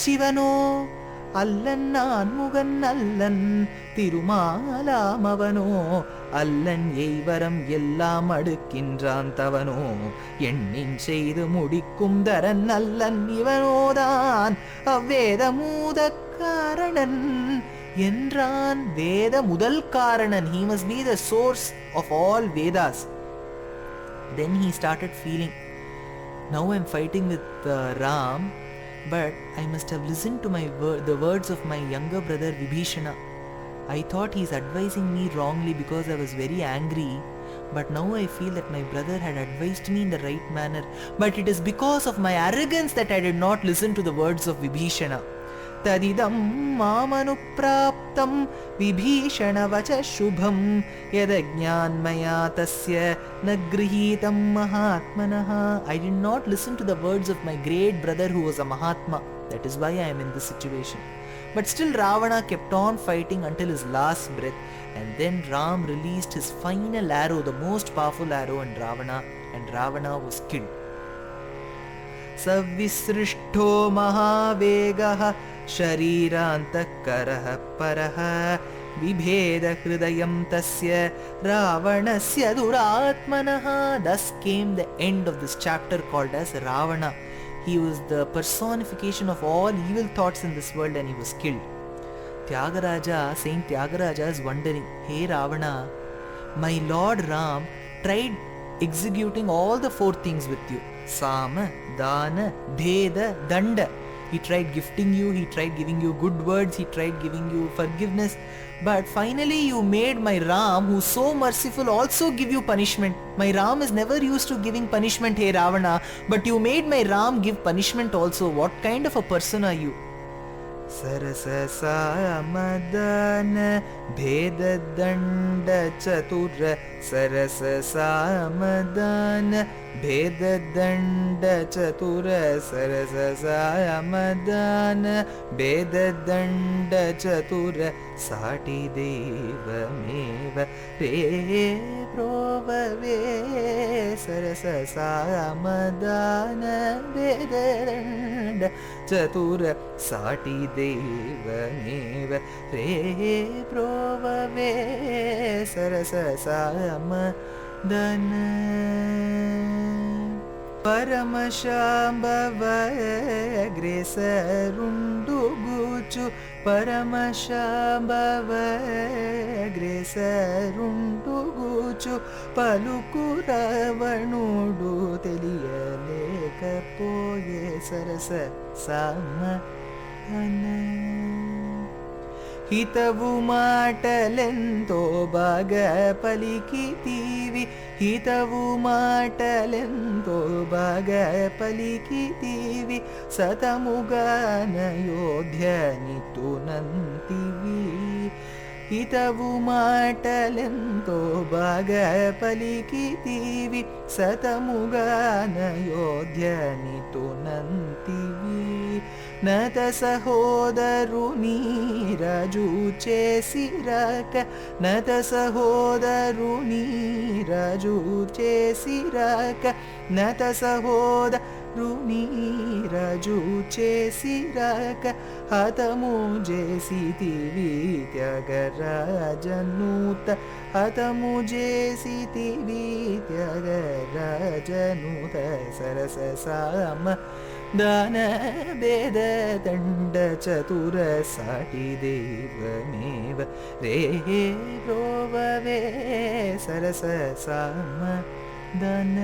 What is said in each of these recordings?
சிவனோ அல்லன் நான் முகன் அல்லன் திருமாலாமவனோ அல்லன் எய்வரம் எல்லாம் அடுக்கின்றான் தவனோ எண்ணின் செய்து முடிக்கும் தரன் அல்லன் இவனோதான் அவ்வேத மூதக்காரணன் என்றான். வேத முதல் காரணன். He must be the source of all Vedas. Then he started feeling, now I'm fighting with Ram, but I must have listened to the words of my younger brother Vibhishana. I thought he's advising me wrongly because I was very angry, but now I feel that my brother had advised me in the right manner, but it is because of my arrogance that I did not listen to the words of Vibhishana. तदिदं मामनुप्राप्तं विभीषणवच शुभं यदज्ञान्मया तस्य न गृहीतं महात्मनः. I did not listen to the words of my great brother who was a Mahatma. That is why I am in this situation. But still Ravana kept on fighting until his last breath, and then Ram released his final arrow, the most powerful arrow in Ravana, and Ravana was killed. सविसृष्टो महावेगः शरीरान्तःकरः परः बिभेद हृदयं तस्य रावणस्य दुरात्मनः. Thus came the end of this chapter called as Ravana. He was the personification of all evil thoughts in this world, and he was killed. Saint Tyagaraja is wondering, hey Ravana, my Lord Ram tried executing all the four things with you: Sama, Dana, Bheda, Danda. He tried gifting you, he tried giving you good words, he tried giving you forgiveness, but finally you made my Ram, who is so merciful, also give you punishment. My Ram is never used to giving punishment, hey Ravana, but you made my Ram give punishment also. What kind of a person are you? सरस सामदान भेद दंड चतुर सरस सामदान भेद दंड चतुर सरस सामदान भेद दंड चतुर साटी देवमेव रे प्रोभवे सरस सामदान भेद दंड चतुर साटी देवमेव रे प्रोभवे सरस सामदान. परमशाम्भव अग्रेसरुंडुगूचु परमशाम्भव अग्रेसरुंडुगूचु पलुकु रावणुडु తెలియలేకపోయే సరస సామధాన. ಹಿತವು ಮಾಟಲೆಂತೋ ಬಾಗ ಪಲಿಕಿತೀವಿ ಹಿತವು ಮಾಟಲೆಂತೋ ಬಾಗ ಪಲಿಕಿತೀವಿ ಸತಮುಗನ ಯೋಧ್ಯ ನಿತು ನಂತಿವಿ. ಹಿತವು ಮಾಟಲೆಂತೋ ಬಾಗ ಪಲಿಕಿತೀವಿ ಸತಮುಗನ ಯೋಧ್ಯ ನಿತು ನಂತಿವಿ. నత సహోదరు నీరజు చేసిరాక నత సహోదరు నీరజు చేసిరాక నత సహోదరు నీరజు చేసిరాక హతము చేసితివి త్యాగరాజనూత హతము చేసితివి త్యాగరాజనూత సరస సామ दान भेद दंड चतुर साटी देवमेव रे प्रोभवे सरस सामदान.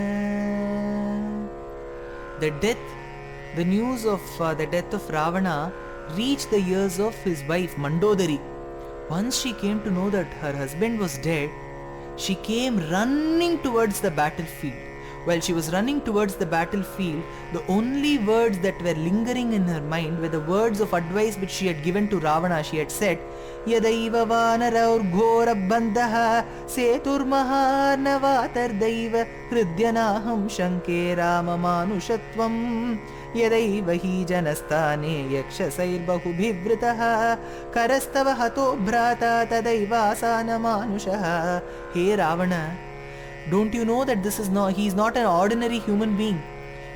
The news of the death of Ravana reached the ears of his wife Mandodari. Once she came to know that her husband was dead, she came running towards the battlefield. While she was running towards the battlefield, the only words that were lingering in her mind were the words of advice which she had given to Ravana. She had said, Yadaiva vanaraur ghora bandha seturmahanavatar-daiva hridyanaham shanke rama manushatvam यदैव हि जनस्थाने यक्षसैर्बहुभिवृतः करस्तव हतो भ्राता तदैवासानमानुषः. हे Ravana, don't you know that he is not an ordinary human being?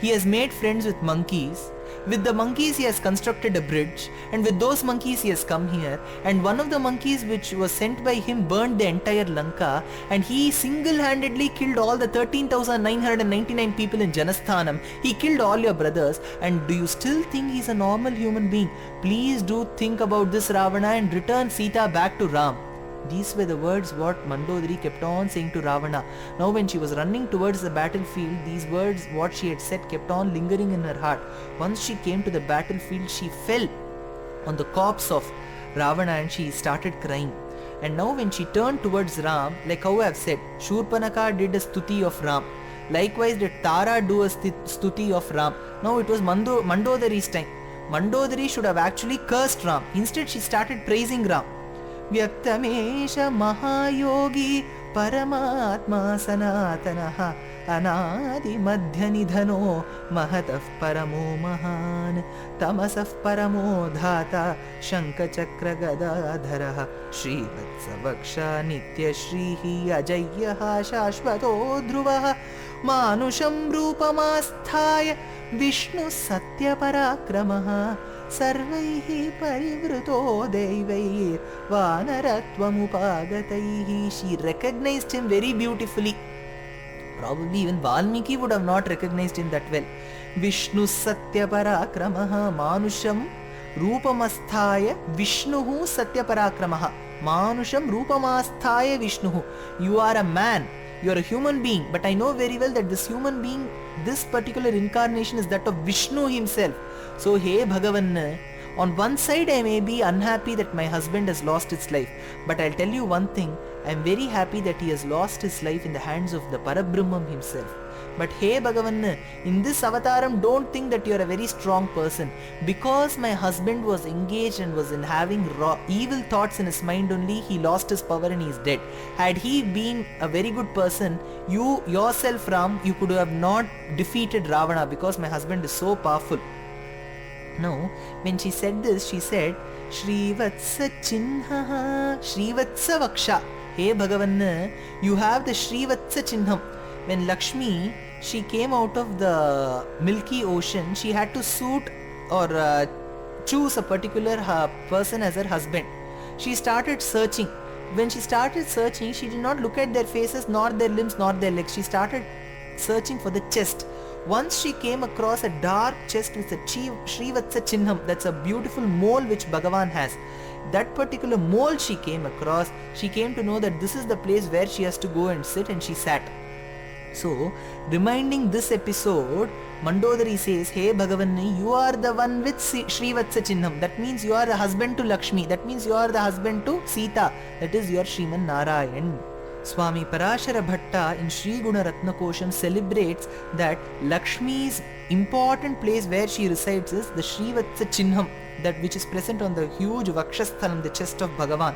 He has made friends with monkeys, With the monkeys he has constructed a bridge, and with those monkeys he has come here, and one of the monkeys which was sent by him burned the entire Lanka, and he single-handedly killed all the 13,999 people in Janasthanam. He killed all your brothers, and do you still think he's a normal human being? Please do think about this, Ravana, and return Sita back to Ram. These were the words what Mandodari kept on saying to Ravana. Now when she was running towards the battlefield, these words what she had said kept on lingering in her heart. Once she came to the battlefield, she fell on the corpse of Ravana and she started crying. And now when she turned towards Ram, like how I have said, Shurpanaka did a stuti of Ram. Likewise did Tara do a stuti of Ram. Now it was Mandodari's time. Mandodari should have actually cursed Ram. Instead she started praising Ram. व्यक्तमेश महायोगी परमात्मा सनातनः अनादिमध्यनिधनो महतः परमो महान् तमसः परमो धाता शङ्खचक्रगदाधरः श्रीवत्सवक्षा नित्यश्रीः अजय्यः शाश्वतो ध्रुवः मानुषं रूपमास्थाय विष्णुः सत्यपराक्रमः सर्वैः परिवृतो दैवैर्वानरत्वमुपागतैः. She recognized him very beautifully. Probably even Valmiki would have not recognized him that well. Vishnu Satya Parakramaha Manusham Rupamasthaya Vishnuhu Satya Parakramaha. Manusham Rupamasthaya Vishnuhu. You are a man. You are a human being. But I know very well that this human being, this particular incarnation is that of Vishnu himself. So, hey Bhagavan, on one side I may be unhappy that my husband has lost his life. But I'll tell you one thing, I am very happy that he has lost his life in the hands of the Parabrahman himself. But hey Bhagavan, in this avataram don't think that you are a very strong person. Because my husband was engaged and was in having evil thoughts in his mind only, he lost his power and he is dead. Had he been a very good person, you yourself Ram, you could have not defeated Ravana because my husband is so powerful. Now, when she said this, she said, Shrivatsa Chinha, Shrivatsa Vaksha. Hey Bhagavan, you have the Shrivatsa Chinham. When Lakshmi, she came out of the Milky Ocean, she had to suit or choose a particular person as her husband. She started searching. When she started searching, she did not look at their faces, nor their limbs, nor their legs. She started searching for the chest. Once she came across a dark chest with a Shrivatsa Chinham, that's a beautiful mole which Bhagavan has. That particular mole she came across, she came to know that this is the place where she has to go and sit, and she sat. So, reminding this episode, Mandodari says, Hey Bhagavan, you are the one with Shrivatsa Chinham. That means you are the husband to Lakshmi. That means you are the husband to Sita. That is your Sriman Narayan. Swami Parashara Bhatta in Sri Guna Ratnakosham celebrates that Lakshmi's important place where she resides is the Shrivatsa Chinham, that which is present on the huge Vakshasthalam, the chest of Bhagavan.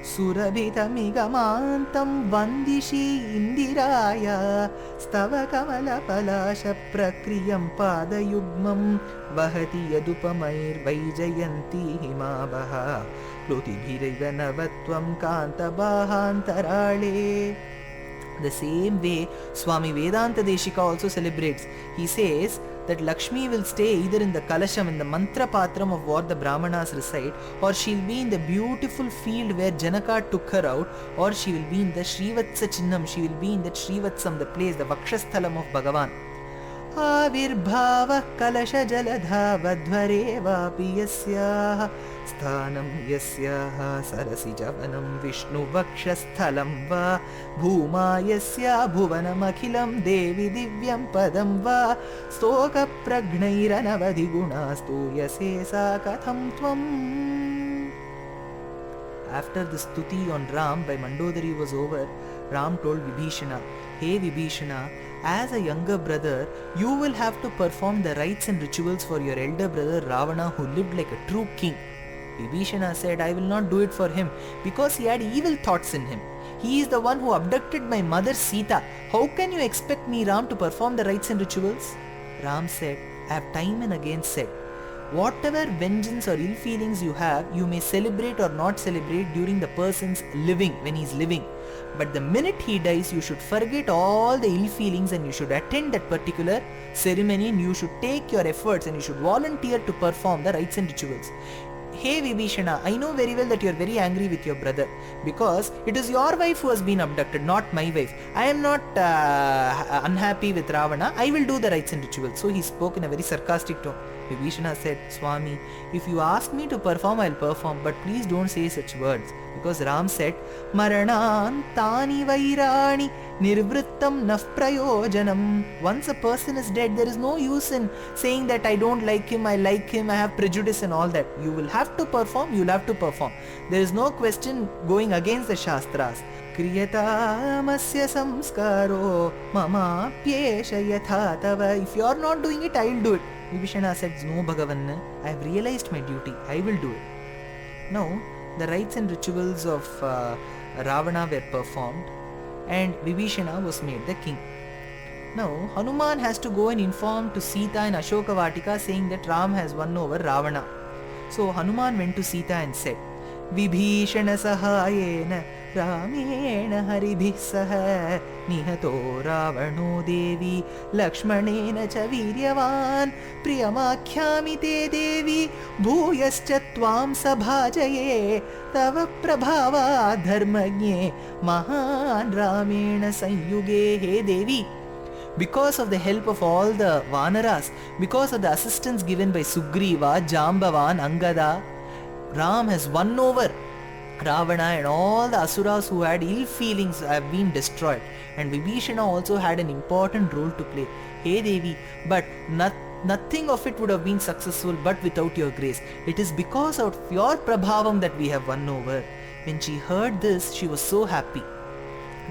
Surabhitamigamantam vandishi indiraya stava kamala palasha prakriyam padayugmam vahati yadupamair vaijayanti himabaha plotibhiraiva navatvam kantabahantarale. The same way Swami Vedanta Deshika also celebrates. He says that Lakshmi will stay either in the Kalasham, in the Mantra Patram of what the Brahmanas recite, or she'll be in the beautiful field where Janaka took her out, or she will be in the Shrivatsa Chinnam, she will be in that Shrivatsam, the place, the Vakshasthalam of Bhagavan. Avirbhava Kalasha Jaladha Vadhvare Vapi Yasyaha Sthanam Yasyaha Sarasi Javanam Vishnu Vakshasthalam Va Bhuma Yasya Bhuvanam Akhilam Devi Divyam Padam Va Stoka Pragnairanavadhi Gunastu Yasesa Katham Tvam. After the stuti on Ram by Mandodari was over, Ram told Vibhishana, Hey Vibhishana, as a younger brother, you will have to perform the rites and rituals for your elder brother Ravana, who lived like a true king. Vibhishana said, I will not do it for him because he had evil thoughts in him. He is the one who abducted my mother Sita. How can you expect me, Ram, to perform the rites and rituals? Ram said, I have time and again said, Whatever vengeance or ill feelings you have, you may celebrate or not celebrate during the person's living, when he's living. But the minute he dies, you should forget all the ill feelings and you should attend that particular ceremony, and you should take your efforts and you should volunteer to perform the rites and rituals. Hey Vibhishana, I know very well that you are very angry with your brother because it is your wife who has been abducted, not my wife. I am not unhappy with Ravana. I will do the rites and rituals. So he spoke in a very sarcastic tone. Vibhishana said, Swami, if you ask me to perform, I'll perform, but please don't say such words. Because Ram said, Maranantani vairani nirvrittam naf prayojanam. Once a person is dead, there is no use in saying that I don't like him, I like him, I have prejudice and all that. You will have to perform, you'll have to perform. There is no question going against the Shastras. Kriyatamasya samskaro mama pyesha yatha tava. If you are not doing it, I will do it. Vibhishana said, no Bhagavan, I have realized my duty, I will do it. Now, the rites and rituals of Ravana were performed and Vibhishana was made the king. Now, Hanuman has to go and inform to Sita in Ashoka Vatika saying that Ram has won over Ravana. So, Hanuman went to Sita and said, Vibhishana sahayena Ramena haribhih saha nihato Ravano devi Lakshmanena cha viryavan priyamakhyami te devi bhuyascha tvam sabhajaye tava prabhava dharmanye mahan Ramena sanyuge. He devi, because of the help of all the Vanaras, because of the assistance given by Sugriva, Jambavan, Angada, Ram has won over Ravana, and all the Asuras who had ill feelings have been destroyed. And Vibhishana also had an important role to play. Hey Devi, but nothing of it would have been successful but without your grace. It is because of your Prabhavam that we have won over. When she heard this, she was so happy.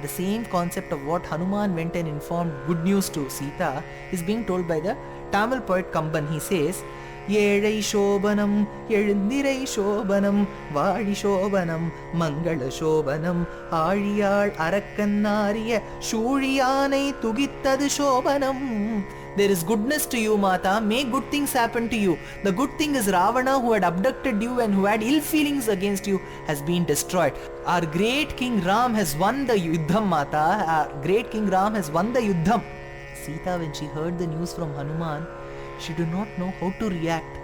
The same concept of what Hanuman went and informed good news to Sita is being told by the Tamil poet Kamban. He says, Yezhai Shobanam, Yezhindirai Shobanam, Vadi Shobanam, Mangala Shobanam, Ariyal Arakkannariya, Shuriyanai Tugittadu Shobanam. There is goodness to you, Mata. May good things happen to you. The good thing is Ravana, who had abducted you and who had ill feelings against you, has been destroyed. Our great King Ram has won the Yuddham, Mata. Our great King Ram has won the Yuddham. Sita, when she heard the news from Hanuman, she did not know how to react.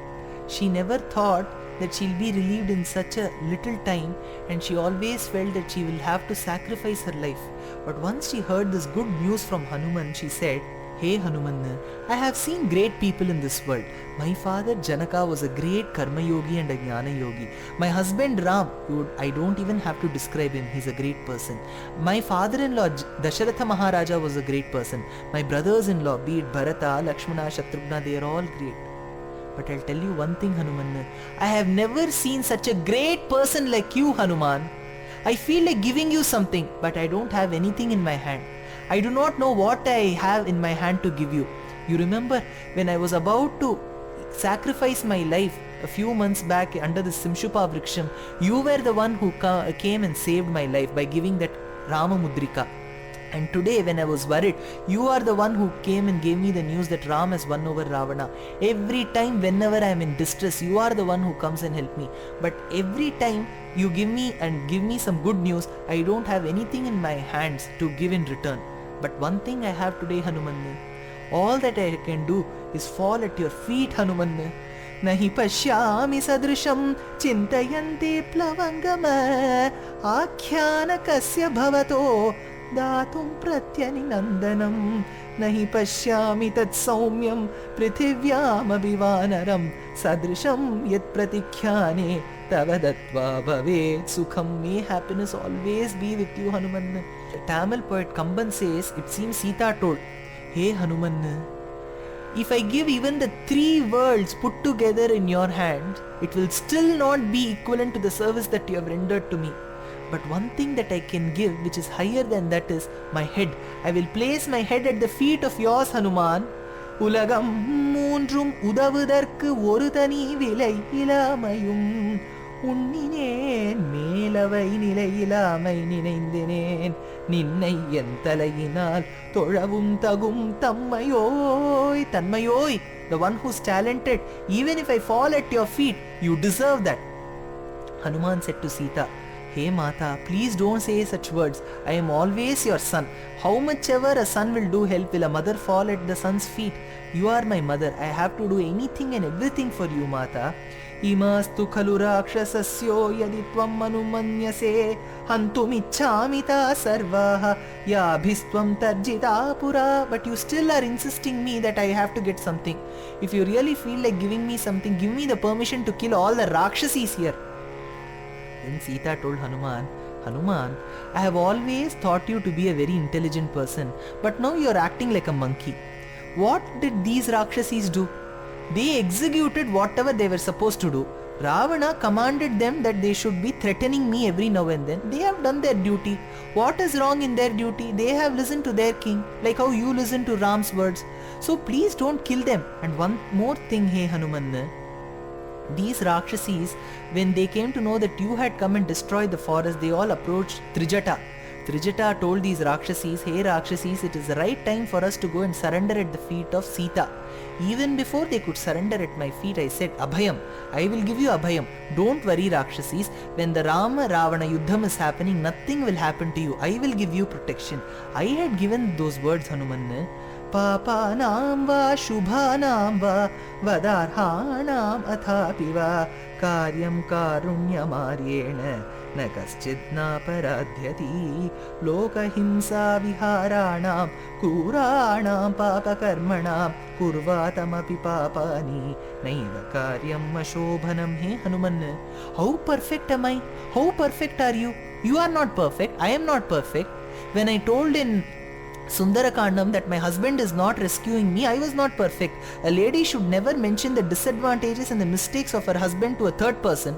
She never thought that she'll be relieved in such a little time, and she always felt that she will have to sacrifice her life. But once she heard this good news from Hanuman, she said, Hey Hanuman, I have seen great people in this world. My father Janaka was a great Karma Yogi and a Jnana Yogi. My husband Ram, I don't even have to describe him, he's a great person. My father-in-law Dasharatha Maharaja was a great person. My brothers-in-law, be it Bharata, Lakshmana, Shatrughna, they are all great. But I'll tell you one thing, Hanuman, I have never seen such a great person like you, Hanuman. I feel like giving you something, but I don't have anything in my hand. I do not know what I have in my hand to give you. You remember when I was about to sacrifice my life a few months back under the Simshupa Vriksham, you were the one who came and saved my life by giving that Rama Mudrika. And today when I was worried, you are the one who came and gave me the news that Ram has won over Ravana. Every time whenever I am in distress, you are the one who comes and help me. But every time you give me some good news, I don't have anything in my hands to give in return. But one thing I have today, Hanuman, all that I can do is fall at your feet, Hanuman. Nahi pashyami sadrisham chintayante plavangama akhyana kasya bhavato datum pratyani nandanam nahi pashyami tat saumyam prithivyam abhivanaram sadrisham yat pratikhyane tavadatva bhave sukham. May happiness always be with you, Hanuman. The Tamil poet Kamban says, it seems Sita told, Hey Hanuman, if I give even the 3 worlds put together in your hand, it will still not be equivalent to the service that you have rendered to me. But one thing that I can give which is higher than that is my head. I will place my head at the feet of yours, Hanuman. Ulagam moonrum udavudarku oru thani vilai ilamayum உண்ணினேன் மேலவை நிலையிலாமை நினைந்தினேன் நின்னை என் தலையினால் தொழவும் தகும் தம்மையோய் தன்மையோய். The one who's talented, even if I fall at your feet, you deserve that. Hanuman said to Sita, Hey Mata, please don't say such words. I am always your son. How much ever a son will do help, will a mother fall at the son's feet? You are my mother. I have to do anything and everything for you, Mata. Imastu khalu rakshasasyo yadi tvam manumanyase hantumichhamita sarvaha yabhistvam tarjita pura. But you still are insisting me that I have to get something. If you really feel like giving me something, give me the permission to kill all the Rakshasis here. Then Sita told Hanuman, Hanuman, I have always thought you to be a very intelligent person, but now you are acting like a monkey. What did these Rakshasis do? They executed whatever they were supposed to do. Ravana commanded them that they should be threatening me every now and then. They have done their duty. What is wrong in their duty? They have listened to their king, like how you listen to Ram's words. So please don't kill them. And one more thing, hey Hanuman, these Rakshasis, when they came to know that you had come and destroyed the forest, they all approached Trijata. Trijata told these Rakshasis, Hey Rakshasis, it is the right time for us to go and surrender at the feet of Sita. Even before they could surrender at my feet, I said, Abhayam, I will give you Abhayam. Don't worry Rakshasis, when the Rama Ravana Yuddham is happening, nothing will happen to you. I will give you protection. I had given those words, Hanuman. Papanam va shubhanam va vadarhanam athapi va karyam karunyamaryena na kaschidna paradhyati lokahimsa viharanam kuranam papakarmanam kurvatamapi papani naiva karyam ashobhanam. Hey Hanuman, how perfect am I? How perfect are you? You are not perfect. I am not perfect. When I told in Sundarakandam that my husband is not rescuing me, I was not perfect. A lady should never mention the disadvantages and the mistakes of her husband to a third person.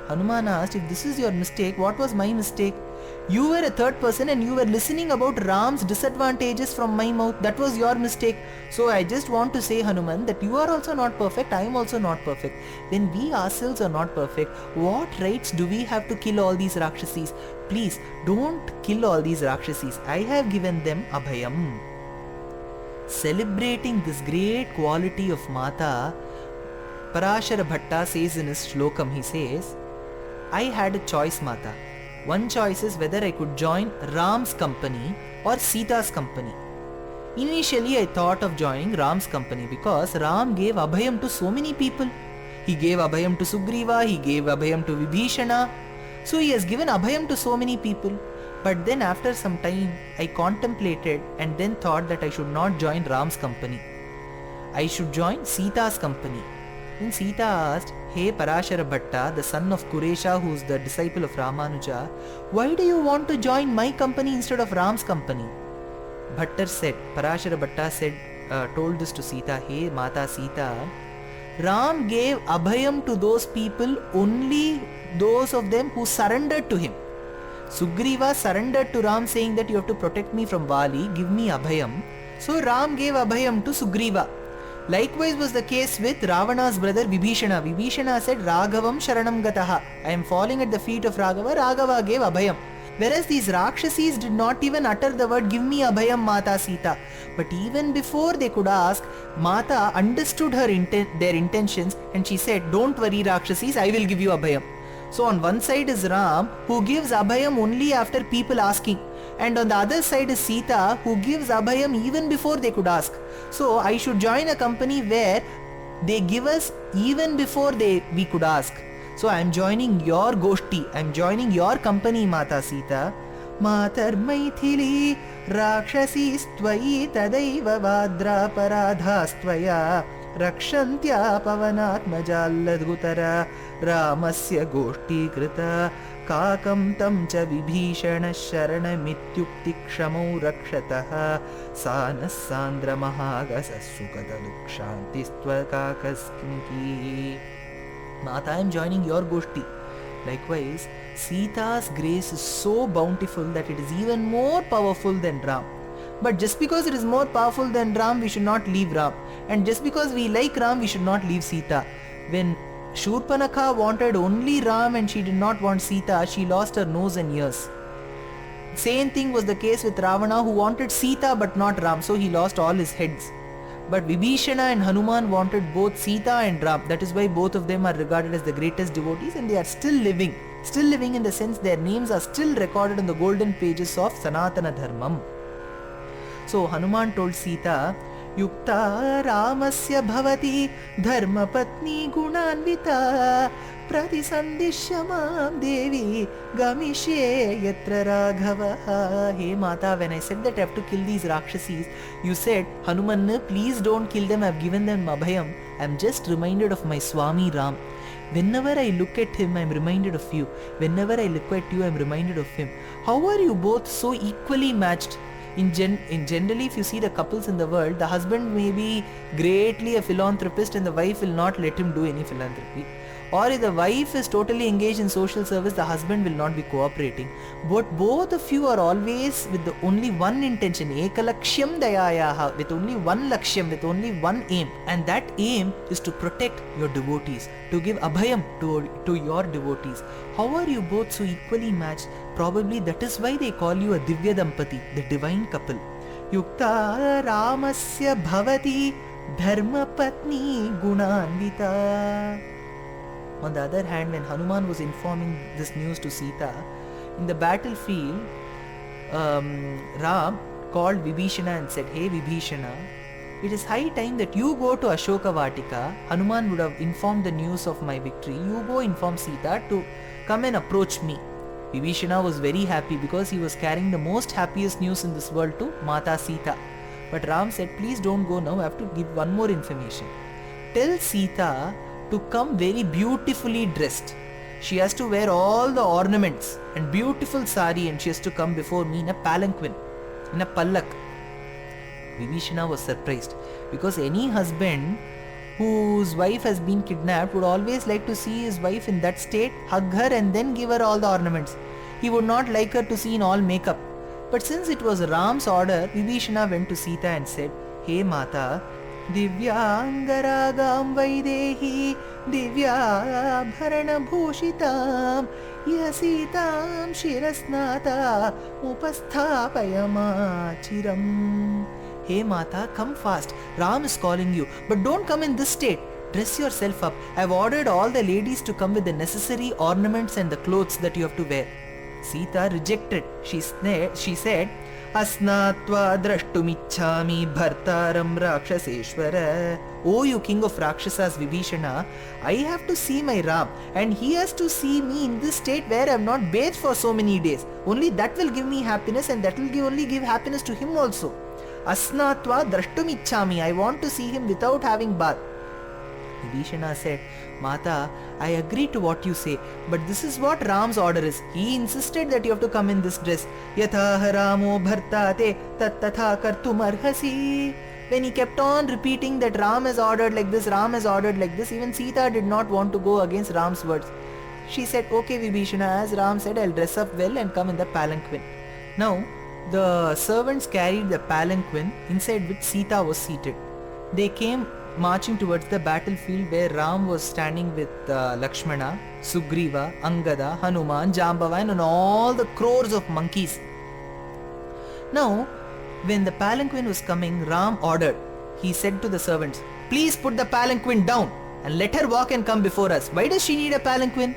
Hanuman asked, if this is your mistake, what was my mistake? You were a third person and you were listening about Ram's disadvantages from my mouth. That was your mistake. So I just want to say, Hanuman, that you are also not perfect, I am also not perfect. When we ourselves are not perfect, what rights do we have to kill all these Rakshasis? Please, don't kill all these Rakshasis. I have given them Abhayam. Celebrating this great quality of Mata, Parashara Bhatta says in his Shlokam, he says, I had a choice, Mata. One choice is whether I could join Ram's company or Sita's company. Initially, I thought of joining Ram's company because Ram gave Abhayam to so many people. He gave Abhayam to Sugriva, he gave Abhayam to Vibhishana. So he has given Abhayam to so many people. But then after some time, I contemplated and then thought that I should not join Ram's company. I should join Sita's company. Then Sita asked, Hey Parashara Bhatta, the son of Kuresha, who is the disciple of Ramanuja, why do you want to join my company instead of Ram's company? Bhattar said, Parashara Bhatta said, told this to Sita, Hey Mata Sita, Ram gave Abhayam to those people, only those of them who surrendered to him. Sugriva surrendered to Ram saying that you have to protect me from Vali, give me Abhayam. So Ram gave Abhayam to Sugriva. Likewise was the case with Ravana's brother Vibhishana. Vibhishana said, Raghavam Sharanam Gataha. I am falling at the feet of Raghava. Raghava gave Abhayam. Whereas these Rakshasis did not even utter the word, give me Abhayam Mata Sita. But even before they could ask, Mata understood their intentions and she said, don't worry Rakshasis, I will give you Abhayam. So on one side is Ram, who gives Abhayam only after people asking. And on the other side is Sita, who gives Abhayam even before they could ask. So I should join a company where they give us even before we could ask. So I am joining your Goshti, I am joining your company, Mata Sita. Matar Maithili Rakshasistvai Tadaiva Vadra Paradhastvaya Rakshantya Pavanatmajalladgutara Ramasya Goshti Krita Kakam tam cha Vibhishana Sharanamityukti Kshamau Rakshataha Sanas Sandra Mahagasa Sukata Dukshantistva Kakaskinki. Mata, I am joining your Goshti. Likewise, Sita's grace is so bountiful that it is even more powerful than Ram. But just because it is more powerful than Ram, we should not leave Ram. And just because we like Ram, we should not leave Sita. When Shurpanakha wanted only Ram and she did not want Sita. She lost her nose and ears. Same thing was the case with Ravana, who wanted Sita but not Ram, so he lost all his heads. But Vibhishana and Hanuman wanted both Sita and Ram. That is why both of them are regarded as the greatest devotees, and they are still living. Still living in the sense their names are still recorded in the golden pages of Sanatana Dharmam. So Hanuman told Sita, Yukta Ramasya Bhavati Dharma Patni Gunanvita Pratisandishyamam Devi Gamishe Yatra Raghava. Hey Mata, when I said that I have to kill these Rakshasis, you said, Hanuman, please don't kill them, I have given them Abhayam. I am just reminded of my Swami Ram. Whenever I look at him, I am reminded of you. Whenever I look at you, I am reminded of him. How are you both so equally matched? In generally, if you see the couples in the world, the husband may be greatly a philanthropist and the wife will not let him do any philanthropy. Or if the wife is totally engaged in social service, the husband will not be cooperating. But both of you are always with the only one intention, ekalakshyam dayayaha, with only one lakshyam, with only one aim. And that aim is to protect your devotees, to give abhayam to your devotees. How are you both so equally matched? Probably that is why they call you a Divya Dampati, the divine couple. Yukta Ramasya Bhavati Dharma Patni Gunanvita. On the other hand, when Hanuman was informing this news to Sita, in the battlefield, Ram called Vibhishana and said, Hey Vibhishana, it is high time that you go to Ashoka Vatika. Hanuman would have informed the news of my victory. You go inform Sita to come and approach me. Vibhishana was very happy because he was carrying the most happiest news in this world to Mata Sita. But Ram said, please don't go now, I have to give one more information. Tell Sita to come very beautifully dressed. She has to wear all the ornaments and beautiful sari, and she has to come before me in a palanquin, in a pallak. Vibhishana was surprised because any husband whose wife has been kidnapped would always like to see his wife in that state, hug her and then give her all the ornaments. He would not like her to see in all makeup. But since it was Ram's order, Vibhishana went to Sita and said, Hey Mata, Divyangaragam Vaidehi Divyabharana Bhushitam Yasitam Shirasnata Upasthapayama Chiram. Hey Mata, come fast. Ram is calling you. But don't come in this state. Dress yourself up. I have ordered all the ladies to come with the necessary ornaments and the clothes that you have to wear. Sita rejected. She said, Asnatva drashtumichhami bhartaram rakshaseshwara. O you king of Rakshasas Vibhishana, I have to see my Ram and he has to see me in this state where I have not bathed for so many days. Only that will give me happiness and that will only give happiness to him also. Asnatva drashtumichhami. I want to see him without having bath. Vibhishana said, Mata, I agree to what you say, but this is what Ram's order is. He insisted that you have to come in this dress. Yatha Ramo bhartate tat tatha kartum arhasi. When he kept on repeating that Ram has ordered like this, Ram has ordered like this, even Sita did not want to go against Ram's words. She said, okay Vibhishana, as Ram said, I'll dress up well and come in the palanquin. Now, the servants carried the palanquin inside which Sita was seated. They came marching towards the battlefield where Ram was standing with Lakshmana, Sugriva, Angada, Hanuman, Jambavan and all the crores of monkeys. Now, when the palanquin was coming, Ram ordered. He said to the servants, please put the palanquin down and let her walk and come before us. Why does she need a palanquin?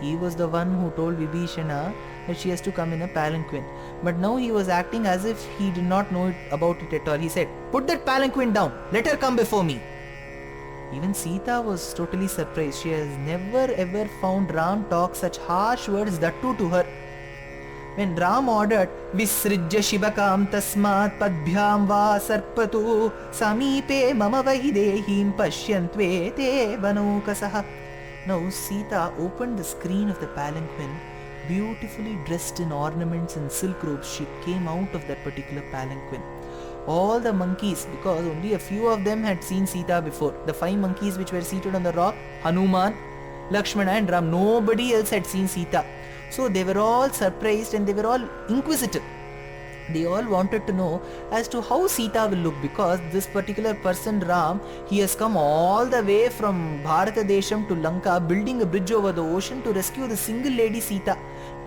He was the one who told Vibhishana that she has to come in a palanquin. But now he was acting as if he did not know about it at all. He said, put that palanquin down, let her come before me. Even Sita was totally surprised. She has never ever found Ram talk such harsh words, that too to her. When Ram ordered, Visrijya Shibakam Tasmat Padbhyam Va Sarpatu Samipe Mama Vaidehim Pashyantve Te Vanokasaha. Now Sita opened the screen of the palanquin. Beautifully dressed in ornaments and silk robes, she came out of that particular palanquin. All the monkeys, because only a few of them had seen Sita before, the 5 monkeys which were seated on the rock, Hanuman, Lakshmana and Ram, nobody else had seen Sita. So they were all surprised and they were all inquisitive. They all wanted to know as to how Sita will look, because this particular person Ram, he has come all the way from Bharata Desham to Lanka, building a bridge over the ocean to rescue the single lady Sita.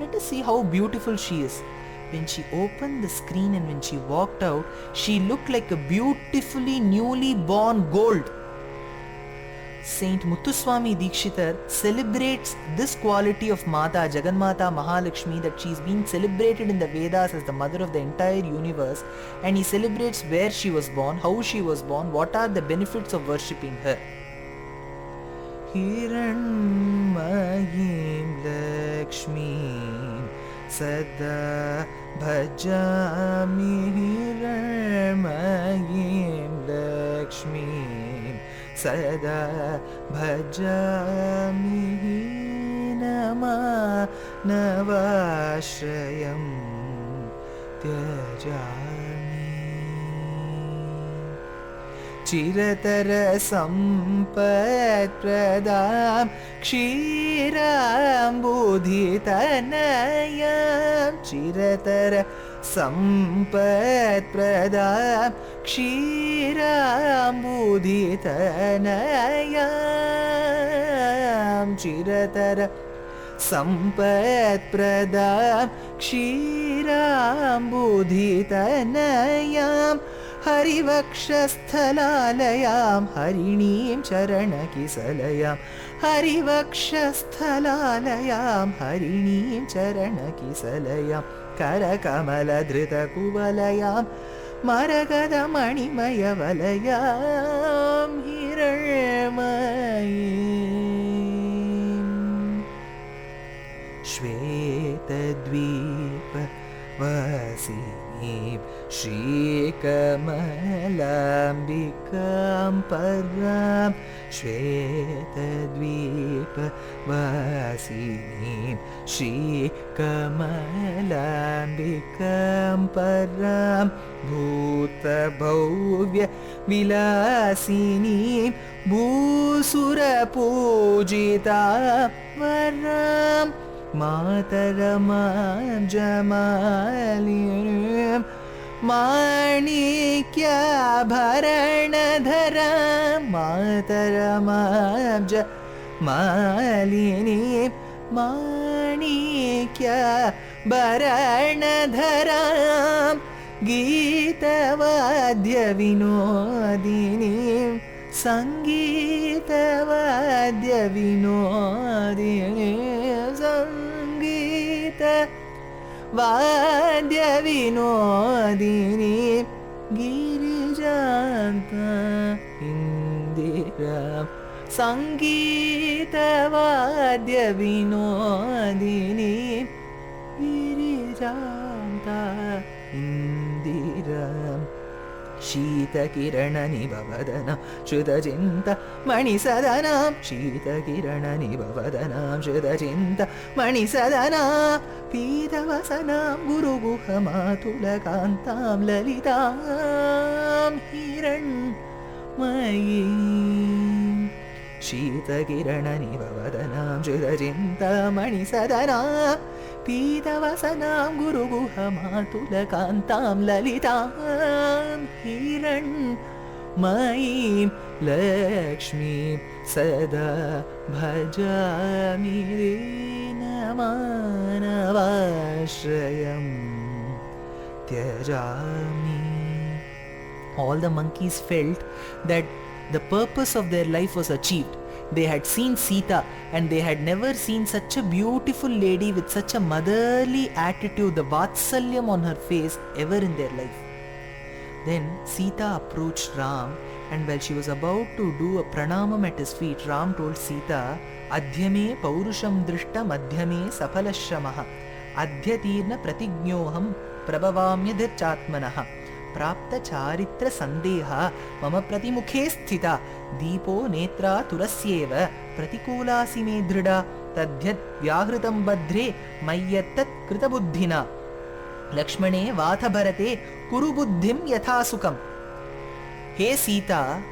Let us see how beautiful she is. When she opened the screen and when she walked out, she looked like a beautifully newly born gold. Saint Muthuswami Dikshitar celebrates this quality of Mata, Jagannatha Mahalakshmi, that she is being celebrated in the Vedas as the mother of the entire universe, and he celebrates where she was born, how she was born, what are the benefits of worshipping her. Hiranmayim Lakshmi Sada Bhajami, Hiranmayim Lakshmi Sada Bhajami, Nama Navashrayam Tyajami. Chiratara Sampat Pradam Kshiram Buddhitanayam. Chiratara Sampat Pradam Kshiram Buddhitanayam. Chiratara Sampat Pradam Kshiram Buddhitanayam. Harivakshasthalayam Harinim Charanakisalayam. Harivakshasthalayam Harinim Charanakisalayam. Karakamala Dhrita Kuvalayam Maragada Manimaya Valayam. Hiranmayim Shvetadvipa Vasim Shrikammalambikam Param. Shvetadvipa Vasinim Shrikammalambikam Param. Bhuta Bhavya Vilasinim Bhusura Pujita Varam. Mataramam Jamalim Manikya Bharanadharam. Mataramam Jamalinim Manikya Bharanadharam. Gita Vadya Vinodinim Sangita Vadya Vinodinim. Sangita Vadya Vinodini Girijanta Indiram. Sangita Vadya Vinodini Girijanta Indiram. Shita Kiranani Bhavadanam Shudajinta Mani Sadanam. Shita Kiranani Bhavadanam Shudajinta Mani Sadanam. Pidavasanam Guru Guhamatulakantam Lalitam. Hiranmayim Shita Kiranani Bhavadanam Shudajinta Mani Sadanam. Pidavasanam Guru Guhamatulakantam Lalitam. Hiranmayim Lakshmi Sada Bhajami, Namanavashrayam Tyajami. All the monkeys felt that the purpose of their life was achieved. They had seen Sita and they had never seen such a beautiful lady with such a motherly attitude, the Vatsalyam on her face, ever in their life. Then Sita approached Ram, and while she was about to do a pranamam at his feet, Ram told Sita, Adhyame Paurusham Drishta Madhyame Sapalashamaha Adhyatirna Pratignoham Prabhavamya Dirchatmanaha Prapta Charitra Sandeha Mama Pratimukhe Sthita Deepo Netra Turasyeva Pratikulasi Me Dhrida Tadhyat Vyahritam Badre Mayyatat Kritabuddhina Lakshmane Vatha Bharate Kuru Buddhim Yathasukam. Hey Sita,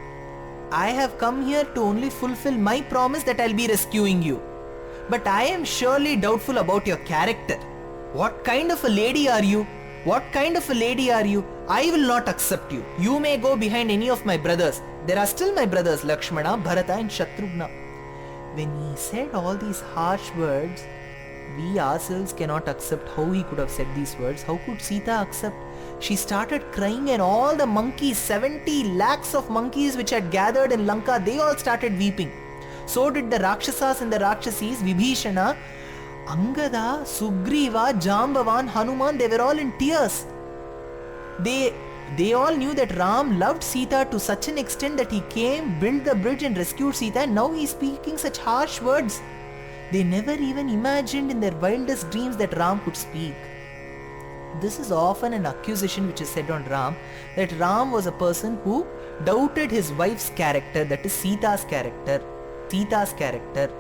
I have come here to only fulfill my promise that I'll be rescuing you. But I am surely doubtful about your character. What kind of a lady are you? What kind of a lady are you? I will not accept you. You may go behind any of my brothers. There are still my brothers Lakshmana, Bharata and Shatrughna. When he said all these harsh words, we ourselves cannot accept how he could have said these words. How could Sita accept? She started crying and all the monkeys, 70 lakhs of monkeys which had gathered in Lanka, they all started weeping. So did the Rakshasas and the Rakshasis, Vibhishana, Angada, Sugriva, Jambavan, Hanuman, they were all in tears. They all knew that Ram loved Sita to such an extent that he came, built the bridge and rescued Sita, and now he is speaking such harsh words. They never even imagined in their wildest dreams that Ram could speak. This is often an accusation which is said on Ram, that Ram was a person who doubted his wife's character, that is Sita's character. Sita's character.